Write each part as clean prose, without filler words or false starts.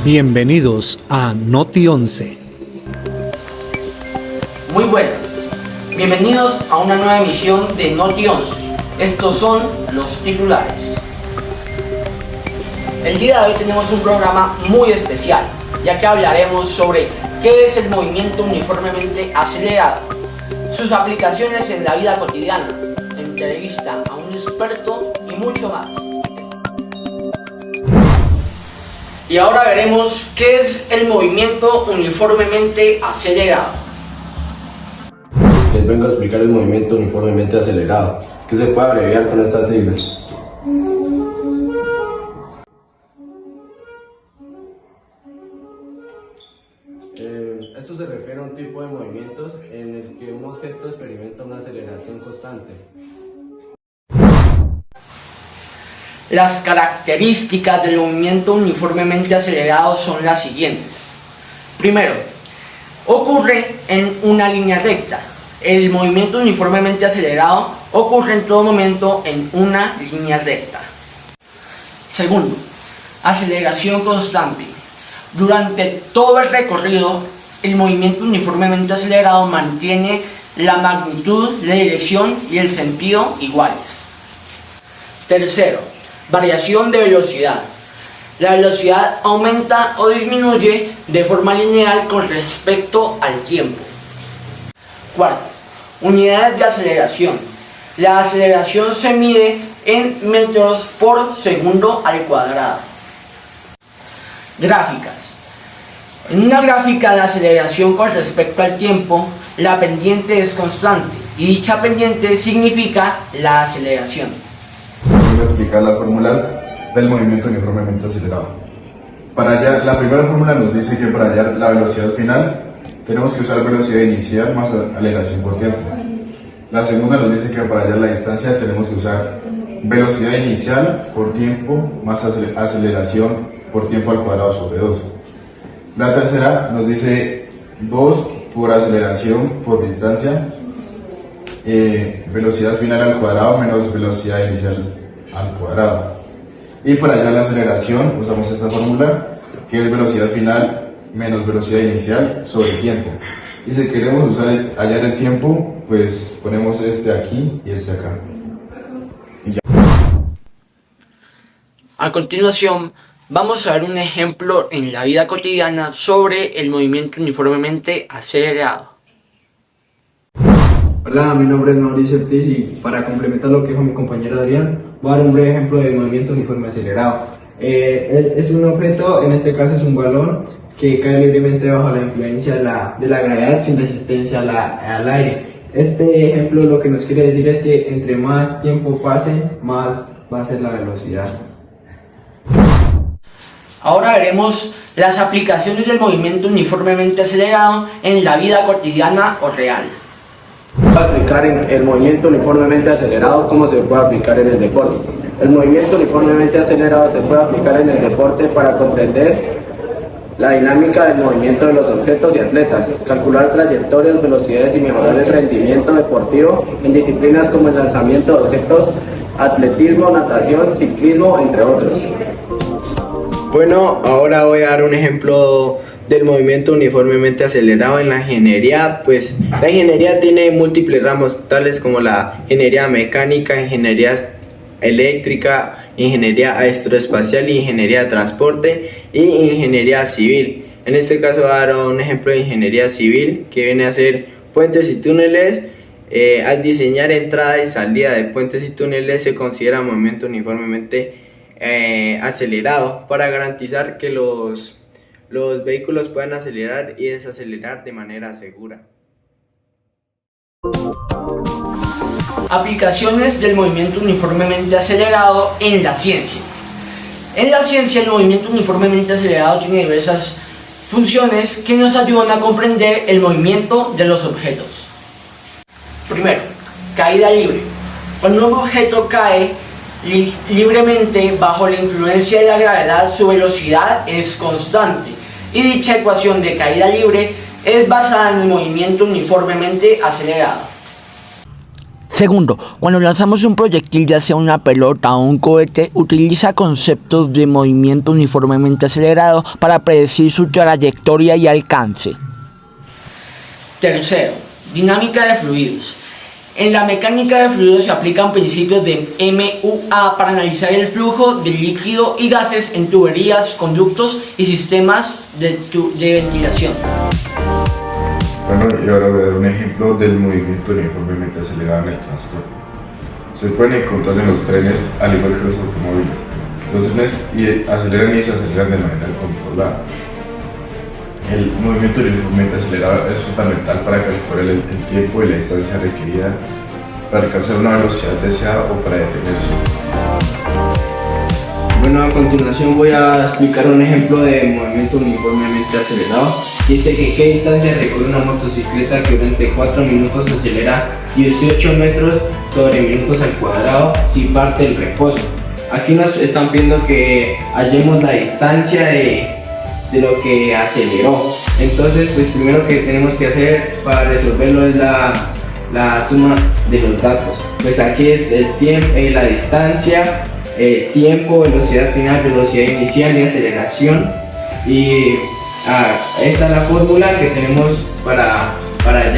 Bienvenidos a Noti 11. Muy buenas, bienvenidos a una nueva emisión de Noti 11. Estos son los titulares. El día de hoy tenemos un programa muy especial, ya que hablaremos sobre qué es el movimiento uniformemente acelerado, sus aplicaciones en la vida cotidiana, entrevista a un experto y mucho más. Y ahora veremos qué es el movimiento uniformemente acelerado. Les vengo a explicar el movimiento uniformemente acelerado, que se puede abreviar con estas siglas. Esto se refiere a un tipo de movimientos en el que un objeto experimenta una aceleración constante. Las características del movimiento uniformemente acelerado son las siguientes. Primero, ocurre en una línea recta. El movimiento uniformemente acelerado ocurre en todo momento en una línea recta. Segundo, aceleración constante. Durante todo el recorrido, el movimiento uniformemente acelerado mantiene la magnitud, la dirección y el sentido iguales. Tercero, variación de velocidad. La velocidad aumenta o disminuye de forma lineal con respecto al tiempo. Cuarto, unidades de aceleración. La aceleración se mide en metros por segundo al cuadrado. Gráficas. En una gráfica de aceleración con respecto al tiempo, la pendiente es constante y dicha pendiente significa la aceleración. Voy a explicar las fórmulas del movimiento uniformemente acelerado. Para hallar, la primera fórmula nos dice que para hallar la velocidad final tenemos que usar velocidad inicial más aceleración por tiempo. La segunda nos dice que para hallar la distancia tenemos que usar velocidad inicial por tiempo más aceleración por tiempo al cuadrado sobre 2. La tercera nos dice 2 por aceleración por distancia, velocidad final al cuadrado menos velocidad inicial al cuadrado. Y para hallar la aceleración usamos esta fórmula, que es velocidad final menos velocidad inicial sobre tiempo. Y si queremos hallar el tiempo, pues ponemos este aquí y este acá. Y ya. A continuación, vamos a ver un ejemplo en la vida cotidiana sobre el movimiento uniformemente acelerado. Hola, mi nombre es Mauricio Ortiz y para complementar lo que dijo mi compañero Adrián, voy a dar un breve ejemplo de movimiento uniforme acelerado. Es un objeto, en este caso es un balón, que cae libremente bajo la influencia de la gravedad sin resistencia al aire. Este ejemplo lo que nos quiere decir es que entre más tiempo pase, más va a ser la velocidad. Ahora veremos las aplicaciones del movimiento uniformemente acelerado en la vida cotidiana o real. Voy a explicar el movimiento uniformemente acelerado cómo se puede aplicar en el deporte. El movimiento uniformemente acelerado se puede aplicar en el deporte para comprender la dinámica del movimiento de los objetos y atletas, calcular trayectorias, velocidades y mejorar el rendimiento deportivo en disciplinas como el lanzamiento de objetos, atletismo, natación, ciclismo, entre otros. Bueno, ahora voy a dar un ejemplo del movimiento uniformemente acelerado en la ingeniería. Pues la ingeniería tiene múltiples ramos, tales como la ingeniería mecánica, ingeniería eléctrica, ingeniería aeroespacial, ingeniería de transporte y ingeniería civil. En este caso voy a dar un ejemplo de ingeniería civil, que viene a ser puentes y túneles. Al diseñar entrada y salida de puentes y túneles se considera movimiento uniformemente acelerado para garantizar que los vehículos puedan acelerar y desacelerar de manera segura. Aplicaciones del movimiento uniformemente acelerado en la ciencia. En la ciencia, el movimiento uniformemente acelerado tiene diversas funciones que nos ayudan a comprender el movimiento de los objetos. Primero, caída libre. Cuando un objeto cae libremente bajo la influencia de la gravedad, su velocidad es constante y dicha ecuación de caída libre es basada en el movimiento uniformemente acelerado. Segundo, cuando lanzamos un proyectil, ya sea una pelota o un cohete, utiliza conceptos de movimiento uniformemente acelerado para predecir su trayectoria y alcance. Tercero, dinámica de fluidos. En la mecánica de fluidos se aplican principios de MUA para analizar el flujo de líquido y gases en tuberías, conductos y sistemas de ventilación. Bueno, y ahora voy a dar un ejemplo del movimiento uniformemente acelerado en el transporte. Se pueden encontrar en los trenes, al igual que los automóviles. Los trenes aceleran y se aceleran de manera controlada. El movimiento uniformemente acelerado es fundamental para calcular el tiempo y la distancia requerida para alcanzar una velocidad deseada o para detenerse. Bueno, a continuación voy a explicar un ejemplo de movimiento uniformemente acelerado. Dice que qué distancia recorre una motocicleta que durante 4 minutos acelera 18 metros sobre minutos al cuadrado si parte el reposo. Aquí nos están pidiendo que hallemos la distancia de lo que aceleró. Entonces, pues primero que tenemos que hacer para resolverlo es la suma de los datos. Pues aquí es el tiempo, la distancia, tiempo, velocidad final, velocidad inicial y aceleración. Y esta es la fórmula que tenemos para hacer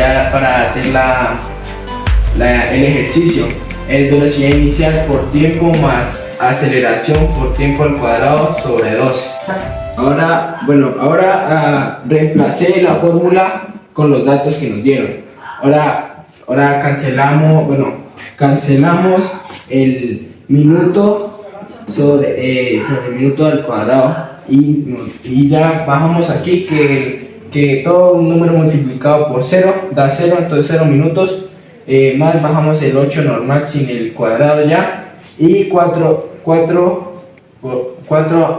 el ejercicio. Es velocidad inicial por tiempo más aceleración por tiempo al cuadrado sobre 2. Ahora reemplacé la fórmula con los datos que nos dieron. Ahora cancelamos el minuto sobre el minuto al cuadrado y ya bajamos aquí que todo un número multiplicado por 0 da 0, entonces 0 minutos, más bajamos el 8 normal sin el cuadrado ya, y 4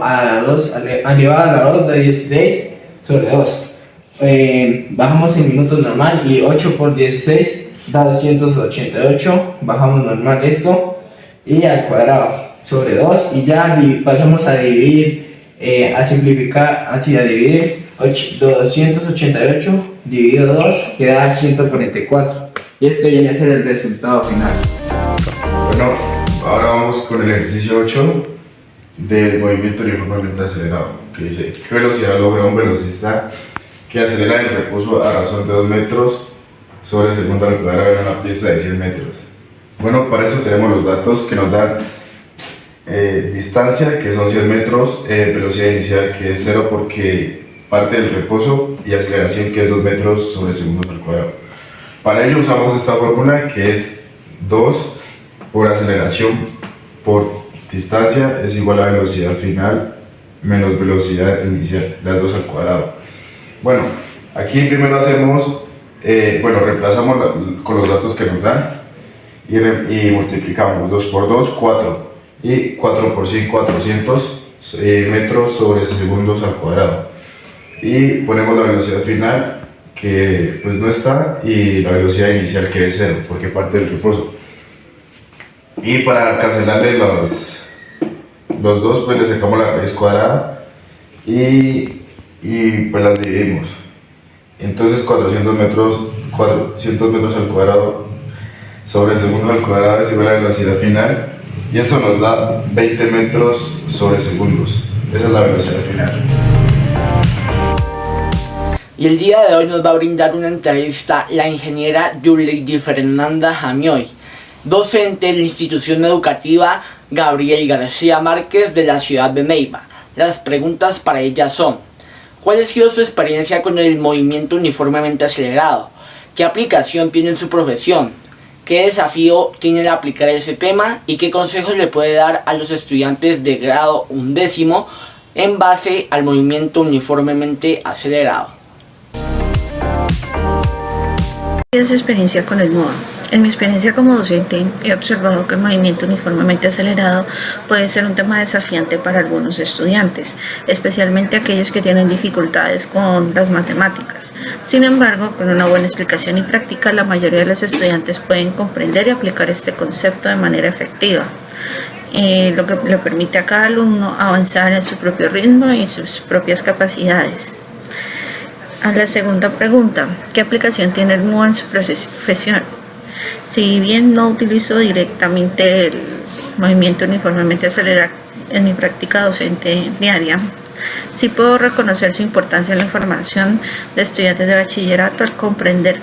a la 2 elevado a la 2 de 16 sobre 2. Bajamos el minuto normal y 8 por 16 da 288, bajamos normal esto y al cuadrado sobre 2 y ya pasamos a dividir, a simplificar, así a dividir 288 dividido 2 que da 144 y esto viene a ser el resultado final. Bueno, ahora vamos con el ejercicio 8 del movimiento uniformemente acelerado, que dice: ¿qué velocidad logra un velocista que acelera el reposo a razón de 2 metros sobre segundo al cuadrado en una pista de 100 metros? Bueno, para eso tenemos los datos que nos dan distancia, que son 100 metros, velocidad inicial, que es 0 porque parte del reposo, y aceleración, que es 2 metros sobre segundo al cuadrado. Para ello usamos esta fórmula, que es 2 por aceleración por distancia es igual a velocidad final menos velocidad inicial, las 2 al cuadrado. Bueno, aquí primero hacemos, reemplazamos con los datos que nos dan y multiplicamos 2 por 2, 4 y 4 por 5, 400 metros sobre segundos al cuadrado, y ponemos la velocidad final, que pues no está, y la velocidad inicial, que es 0 porque parte del reposo. Y para cancelarle los dos, pues le sacamos la raíz cuadrada y pues las dividimos. Entonces 400 metros al cuadrado sobre segundo al cuadrado es igual a la velocidad final, y eso nos da 20 metros sobre segundos. Esa es la velocidad final. Y el día de hoy nos va a brindar una entrevista la ingeniera Yuleidy Fernanda Jamioy, docente de la institución educativa Gabriel García Márquez de la ciudad de Neiva. Las preguntas para ella son: ¿cuál ha sido su experiencia con el movimiento uniformemente acelerado? ¿Qué aplicación tiene en su profesión? ¿Qué desafío tiene el aplicar ese tema? ¿Y qué consejos le puede dar a los estudiantes de grado 11º en base al movimiento uniformemente acelerado? ¿Qué es su experiencia con el MOA? En mi experiencia como docente he observado que el movimiento uniformemente acelerado puede ser un tema desafiante para algunos estudiantes, especialmente aquellos que tienen dificultades con las matemáticas. Sin embargo, con una buena explicación y práctica, la mayoría de los estudiantes pueden comprender y aplicar este concepto de manera efectiva, lo que le permite a cada alumno avanzar en su propio ritmo y sus propias capacidades. A la segunda pregunta: ¿qué aplicación tiene el MOA en su profesión? Si bien no utilizo directamente el movimiento uniformemente acelerado en mi práctica docente diaria, sí puedo reconocer su importancia en la formación de estudiantes de bachillerato. Al comprender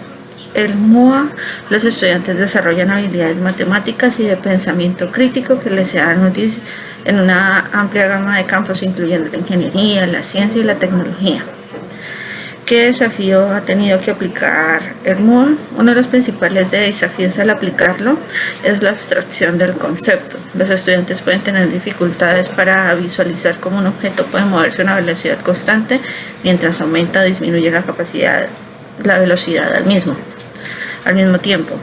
el MOA, los estudiantes desarrollan habilidades matemáticas y de pensamiento crítico que les serán útiles en una amplia gama de campos, incluyendo la ingeniería, la ciencia y la tecnología. ¿Qué desafío ha tenido que aplicar el MOA? Uno de los principales desafíos al aplicarlo es la abstracción del concepto. Los estudiantes pueden tener dificultades para visualizar cómo un objeto puede moverse a una velocidad constante mientras aumenta o disminuye la velocidad al mismo tiempo.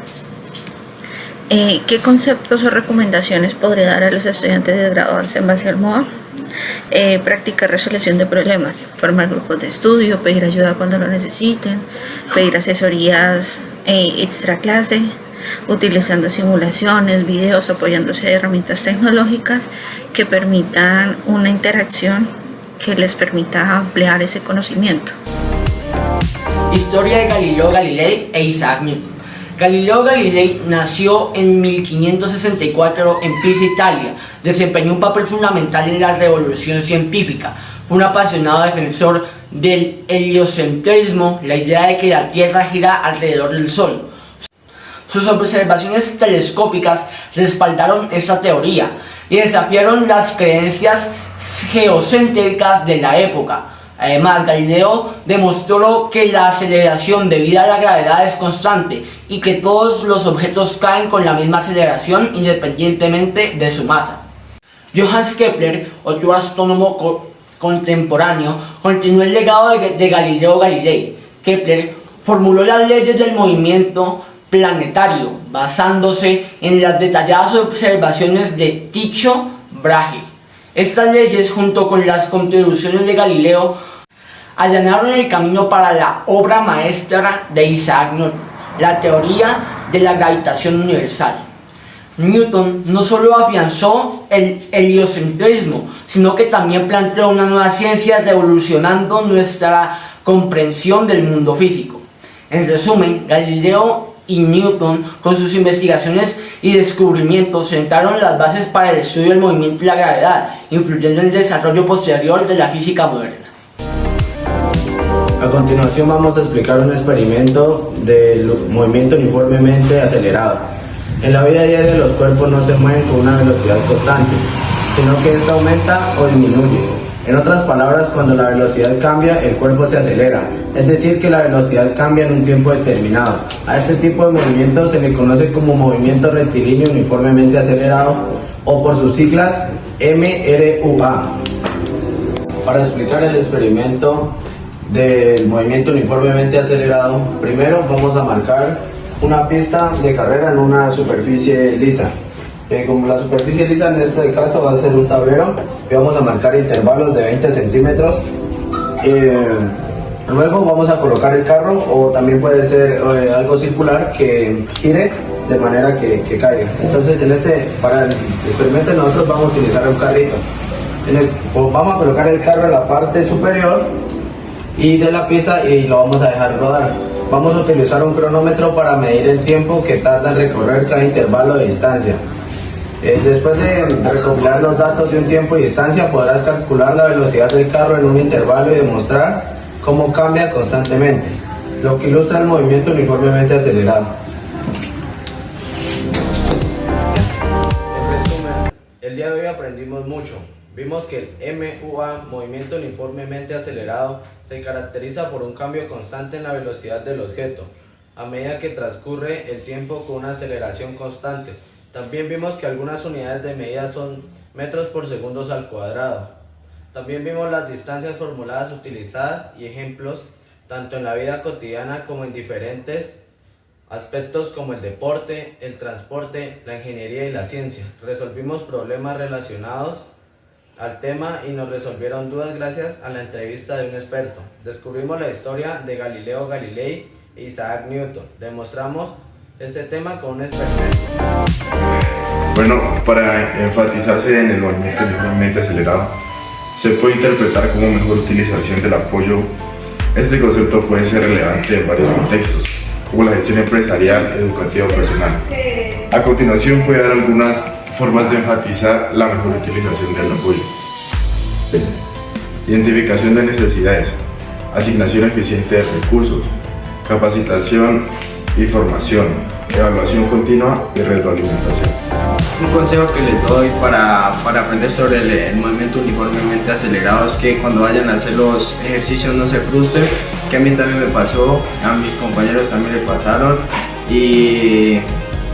¿Qué conceptos o recomendaciones podría dar a los estudiantes de grado 11 en base al MOA? Practicar resolución de problemas, formar grupos de estudio, pedir ayuda cuando lo necesiten, pedir asesorías extra clase, utilizando simulaciones, videos, apoyándose de herramientas tecnológicas que permitan una interacción que les permita ampliar ese conocimiento. Historia de Galileo Galilei e Isaac Newton. Galileo Galilei nació en 1564 en Pisa, Italia. Desempeñó un papel fundamental en la revolución científica. Fue un apasionado defensor del heliocentrismo, la idea de que la Tierra gira alrededor del Sol. Sus observaciones telescópicas respaldaron esta teoría y desafiaron las creencias geocéntricas de la época. Además, Galileo demostró que la aceleración debida a la gravedad es constante y que todos los objetos caen con la misma aceleración independientemente de su masa. Johannes Kepler, otro astrónomo contemporáneo, continuó el legado de Galileo Galilei. Kepler formuló las leyes del movimiento planetario basándose en las detalladas observaciones de Tycho Brahe. Estas leyes, junto con las contribuciones de Galileo, allanaron el camino para la obra maestra de Isaac Newton, la teoría de la gravitación universal. Newton no solo afianzó el heliocentrismo, sino que también planteó una nueva ciencia revolucionando nuestra comprensión del mundo físico. En resumen, Galileo y Newton, con sus investigaciones y descubrimientos, sentaron las bases para el estudio del movimiento y la gravedad, influyendo en el desarrollo posterior de la física moderna. A continuación vamos a explicar un experimento del movimiento uniformemente acelerado. En la vida diaria los cuerpos no se mueven con una velocidad constante, sino que esta aumenta o disminuye. En otras palabras, cuando la velocidad cambia, el cuerpo se acelera, es decir, que la velocidad cambia en un tiempo determinado. A este tipo de movimiento se le conoce como movimiento rectilíneo uniformemente acelerado, o por sus siglas MRUA. Para explicar el experimento del movimiento uniformemente acelerado, primero vamos a marcar una pista de carrera en una superficie lisa. Como la superficie lisa en este caso va a ser un tablero, y vamos a marcar intervalos de 20 centímetros. Luego vamos a colocar el carro, o también puede ser algo circular que gire de manera que caiga. Entonces para el experimento nosotros vamos a utilizar un carrito. Vamos a colocar el carro en la parte superior y de la pista y lo vamos a dejar rodar. Vamos a utilizar un cronómetro para medir el tiempo que tarda en recorrer cada intervalo de distancia. Después de recopilar los datos de un tiempo y distancia, podrás calcular la velocidad del carro en un intervalo y demostrar cómo cambia constantemente, lo que ilustra el movimiento uniformemente acelerado. En resumen, el día de hoy aprendimos mucho. Vimos que el MUA, movimiento uniformemente acelerado, se caracteriza por un cambio constante en la velocidad del objeto, a medida que transcurre el tiempo con una aceleración constante. También vimos que algunas unidades de medida son metros por segundos al cuadrado. También vimos las distancias formuladas utilizadas y ejemplos, tanto en la vida cotidiana como en diferentes aspectos como el deporte, el transporte, la ingeniería y la ciencia. Resolvimos problemas relacionados al tema y nos resolvieron dudas gracias a la entrevista de un experto. Descubrimos la historia de Galileo Galilei e Isaac Newton. Demostramos este tema con un experimento. Bueno, para enfatizarse en el movimiento uniformemente acelerado, se puede interpretar como mejor utilización del apoyo. Este concepto puede ser relevante en varios contextos, como la gestión empresarial, educativa o personal. A continuación voy a dar algunas formas de enfatizar la mejor utilización del apoyo. Identificación de necesidades, asignación eficiente de recursos, capacitación y formación, evaluación continua y retroalimentación. Un consejo que les doy para aprender sobre el movimiento uniformemente acelerado es que cuando vayan a hacer los ejercicios no se frustren, que a mí también me pasó, a mis compañeros también les pasaron, y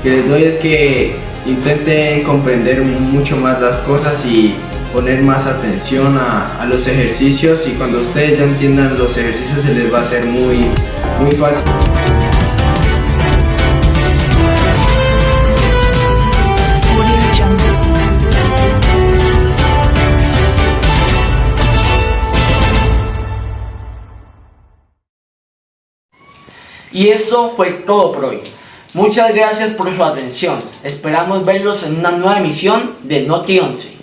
que les doy es que intenten comprender mucho más las cosas y poner más atención a los ejercicios, y cuando ustedes ya entiendan los ejercicios se les va a hacer muy fácil. Y eso fue todo por hoy. Muchas gracias por su atención. Esperamos verlos en una nueva emisión de Noti 11.